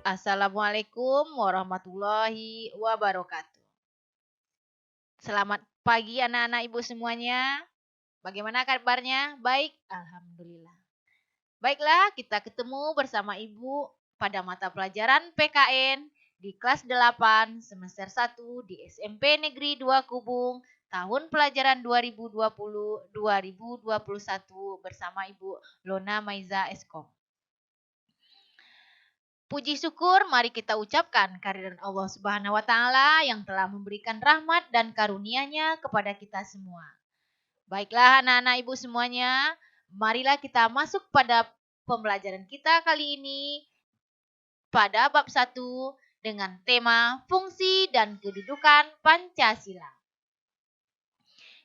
Assalamualaikum warahmatullahi wabarakatuh. Selamat pagi anak-anak ibu semuanya. Bagaimana kabarnya? Baik, alhamdulillah. Baiklah, kita ketemu bersama ibu pada mata pelajaran PKN di kelas 8 semester 1 di SMP Negeri 2 Kubung tahun pelajaran 2020-2021 bersama Ibu Lona Maiza Eskom. Puji syukur mari kita ucapkan kehadiran Allah Subhanahu wa taala yang telah memberikan rahmat dan karunia-Nya kepada kita semua. Baiklah anak-anak ibu semuanya, marilah kita masuk pada pembelajaran kita kali ini pada bab 1 dengan tema fungsi dan kedudukan Pancasila.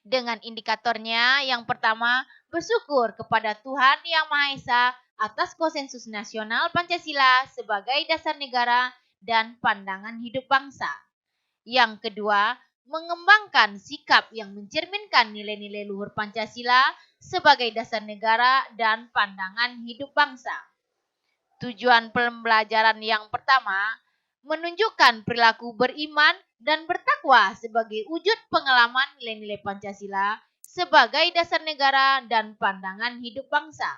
Dengan indikatornya yang pertama, bersyukur kepada Tuhan Yang Maha Esa atas konsensus nasional Pancasila sebagai dasar negara dan pandangan hidup bangsa. Yang kedua, mengembangkan sikap yang mencerminkan nilai-nilai luhur Pancasila sebagai dasar negara dan pandangan hidup bangsa. Tujuan pembelajaran yang pertama, menunjukkan perilaku beriman dan bertakwa sebagai wujud pengalaman nilai-nilai Pancasila sebagai dasar negara dan pandangan hidup bangsa.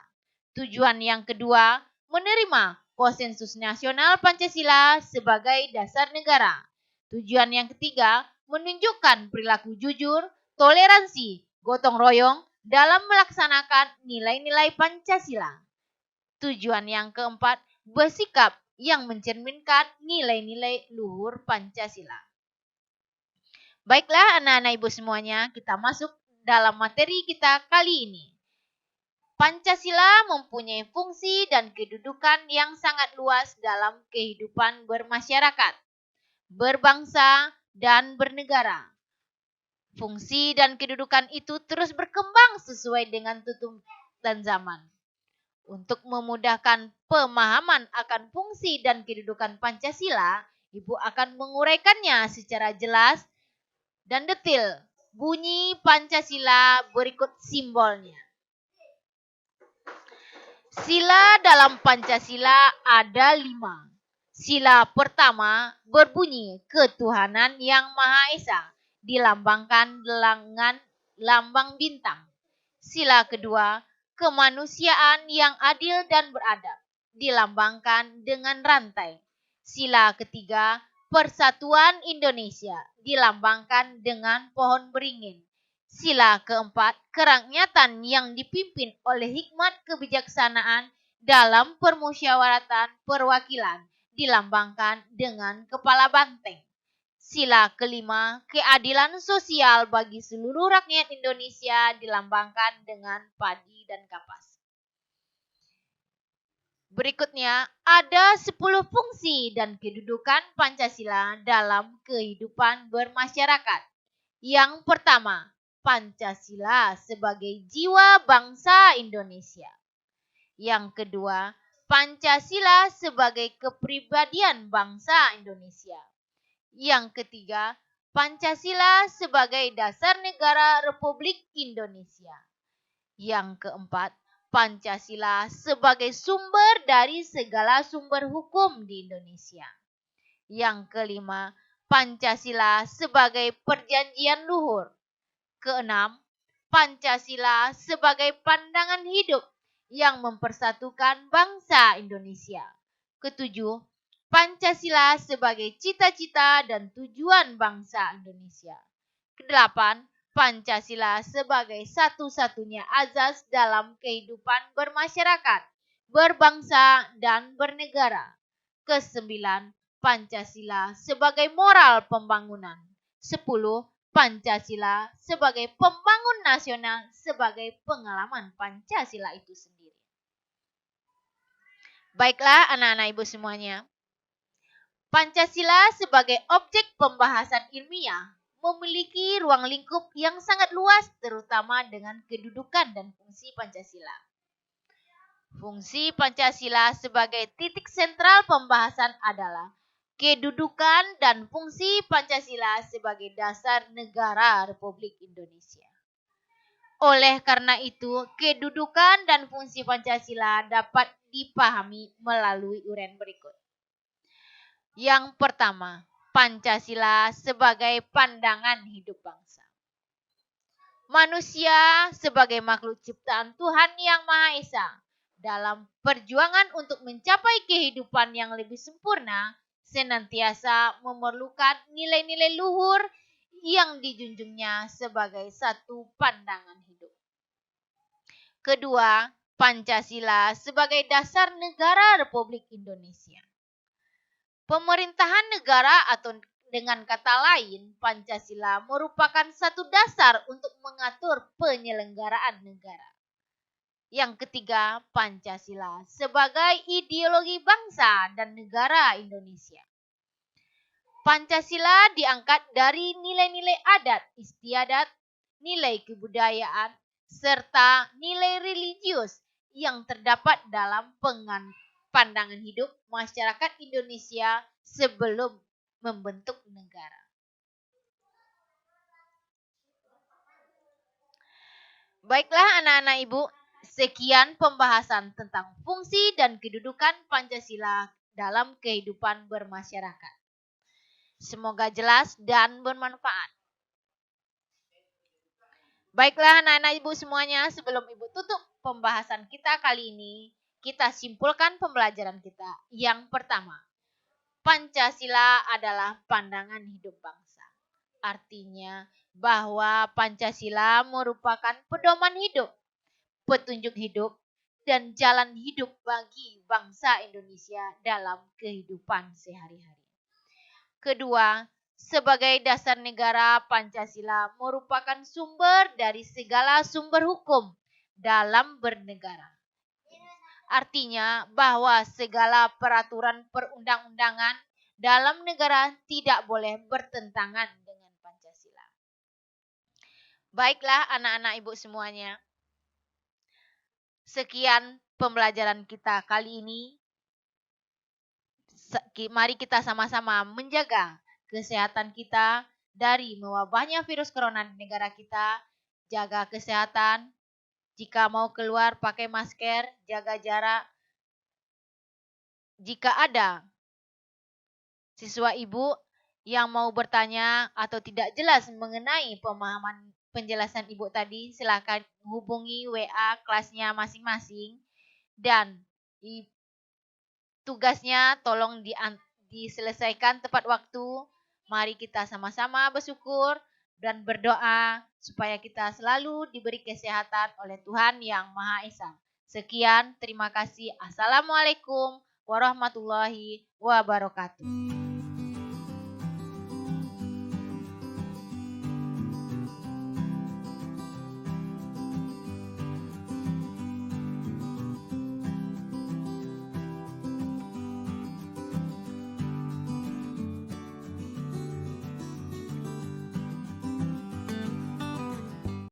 Tujuan yang kedua, menerima konsensus nasional Pancasila sebagai dasar negara. Tujuan yang ketiga, menunjukkan perilaku jujur, toleransi, gotong royong dalam melaksanakan nilai-nilai Pancasila. Tujuan yang keempat, bersikap yang mencerminkan nilai-nilai luhur Pancasila. Baiklah anak-anak ibu semuanya, kita masuk dalam materi kita kali ini. Pancasila mempunyai fungsi dan kedudukan yang sangat luas dalam kehidupan bermasyarakat, berbangsa, dan bernegara. Fungsi dan kedudukan itu terus berkembang sesuai dengan tuntutan zaman. Untuk memudahkan pemahaman akan fungsi dan kedudukan Pancasila, Ibu akan menguraikannya secara jelas dan detail. Bunyi Pancasila berikut simbolnya. Sila dalam Pancasila ada 5. Sila pertama berbunyi ketuhanan yang Maha Esa, dilambangkan dengan lambang bintang. Sila kedua, kemanusiaan yang adil dan beradab, dilambangkan dengan rantai. Sila ketiga, persatuan Indonesia, dilambangkan dengan pohon beringin. Sila keempat, kerakyatan yang dipimpin oleh hikmat kebijaksanaan dalam permusyawaratan perwakilan, dilambangkan dengan kepala banteng. Sila kelima, keadilan sosial bagi seluruh rakyat Indonesia dilambangkan dengan padi dan kapas. Berikutnya, ada 10 fungsi dan kedudukan Pancasila dalam kehidupan bermasyarakat. Yang pertama, Pancasila sebagai jiwa bangsa Indonesia. Yang kedua, Pancasila sebagai kepribadian bangsa Indonesia. Yang ketiga, Pancasila sebagai dasar negara Republik Indonesia. Yang keempat, Pancasila sebagai sumber dari segala sumber hukum di Indonesia. Yang kelima, Pancasila sebagai perjanjian luhur. Keenam, Pancasila sebagai pandangan hidup yang mempersatukan bangsa Indonesia. Ketujuh, Pancasila sebagai cita-cita dan tujuan bangsa Indonesia. Kedelapan, Pancasila sebagai satu-satunya azas dalam kehidupan bermasyarakat, berbangsa, dan bernegara. Kesembilan, Pancasila sebagai moral pembangunan. 10. Pancasila sebagai pembangun nasional sebagai pengalaman Pancasila itu sendiri. Baiklah anak-anak ibu semuanya. Pancasila sebagai objek pembahasan ilmiah memiliki ruang lingkup yang sangat luas terutama dengan kedudukan dan fungsi Pancasila. Fungsi Pancasila sebagai titik sentral pembahasan adalah kedudukan dan fungsi Pancasila sebagai dasar negara Republik Indonesia. Oleh karena itu, kedudukan dan fungsi Pancasila dapat dipahami melalui uraian berikut. Yang pertama, Pancasila sebagai pandangan hidup bangsa. Manusia sebagai makhluk ciptaan Tuhan Yang Maha Esa dalam perjuangan untuk mencapai kehidupan yang lebih sempurna senantiasa memerlukan nilai-nilai luhur yang dijunjungnya sebagai satu pandangan hidup. Kedua, Pancasila sebagai dasar negara Republik Indonesia. Pemerintahan negara atau dengan kata lain, Pancasila merupakan satu dasar untuk mengatur penyelenggaraan negara. Yang ketiga, Pancasila sebagai ideologi bangsa dan negara Indonesia. Pancasila diangkat dari nilai-nilai adat istiadat, nilai kebudayaan, serta nilai religius yang terdapat dalam pandangan hidup masyarakat Indonesia sebelum membentuk negara. Baiklah anak-anak ibu, sekian pembahasan tentang fungsi dan kedudukan Pancasila dalam kehidupan bermasyarakat. Semoga jelas dan bermanfaat. Baiklah anak-anak ibu semuanya, sebelum ibu tutup pembahasan kita kali ini, kita simpulkan pembelajaran kita. Yang pertama, Pancasila adalah pandangan hidup bangsa. Artinya bahwa Pancasila merupakan pedoman hidup, petunjuk hidup, dan jalan hidup bagi bangsa Indonesia dalam kehidupan sehari-hari. Kedua, sebagai dasar negara, Pancasila merupakan sumber dari segala sumber hukum dalam bernegara. Artinya bahwa segala peraturan perundang-undangan dalam negara tidak boleh bertentangan dengan Pancasila. Baiklah anak-anak ibu semuanya. Sekian pembelajaran kita kali ini. Mari kita sama-sama menjaga kesehatan kita dari mewabahnya virus corona di negara kita. Jaga kesehatan. Jika mau keluar pakai masker, jaga jarak. Jika ada siswa ibu yang mau bertanya atau tidak jelas mengenai pemahaman penjelasan ibu tadi, silakan hubungi WA kelasnya masing-masing dan tugasnya tolong diselesaikan tepat waktu. Mari kita sama-sama bersyukur dan berdoa supaya kita selalu diberi kesehatan oleh Tuhan Yang Maha Esa. Sekian, terima kasih. Assalamualaikum warahmatullahi wabarakatuh.